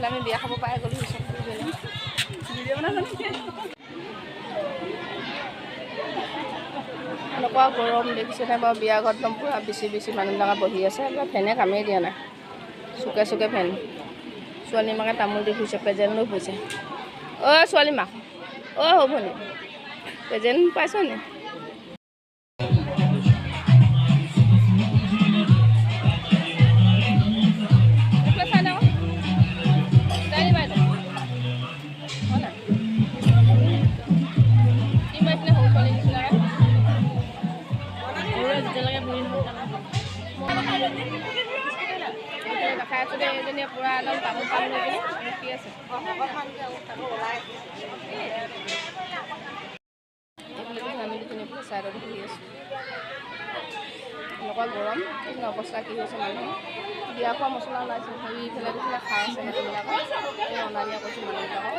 এইফালে আমি বিয়া খাব পাই গ'লোঁ চব ভিডিঅ' বনাইছোঁ এনেকুৱা গৰম দেখিছেনে বাৰু বিয়া ঘৰত একদম পূৰা বেছি মানুহবিলাকে বহি আছে ফেনে কামেই দিয়া নাই চুকে চুকে ফেন ছোৱালী মাকে তামোল দি ফুৰিছে প্ৰেজেণ্ট লৈ ফুৰিছে অ' ছোৱালী মাক অ' হ'ব নি প্ৰেজেণ্ট পাইছ নি দেখাই আছোঁ দেই এজনীয়ে পূৰা একদম তামোল পাণ লৈ কিনে ৰখি আছে আমি দুজনী চাইডত বহি আছোঁ এনেকুৱা গৰম এইখিনি অৱস্থা কি হৈছে মানুহ বিয়া খোৱা মছলা ওলাইছে হেৰি ইফালে দেখিলে খাই আছে মানুহবিলাকক এই অনা নিয়া কৰিছোঁ মানুহবিলাকক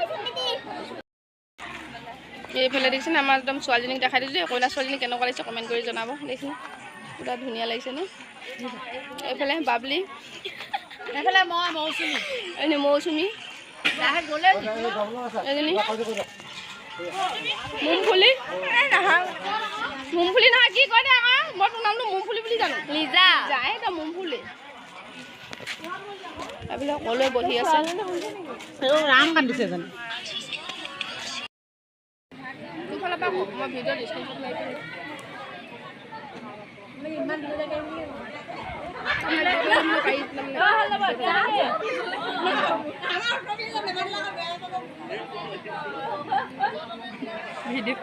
এইফালে দেখিছেনে আমাৰ একদম ছোৱালীজনীক দেখাই দিছোঁ যে কইনা ছোৱালীজনী কেনেকুৱা লাগিছে কমেণ্ট কৰি জনাব দেখিছেনে পুৰা ধুনীয়া লাগিছে নে এইফালে বাবলি এইফালে মই মৌচুমী এনে মৌচুমী এজনী মুমফুলি মুমফুলি নহয় কি কয় দে আকৌ মই তোৰ নামটো মুমফুলি বুলি জানো লিজা যায় তই মুমফুলি এইবিলাক সকলোৱে বহি আছে ৰাম কান্দিছে জানো তোৰফালৰ পৰা কওক মই ভিডিঅ'ত স্ক্ৰীনশ্বট মাৰি দিম ইমান ভিডিঅ'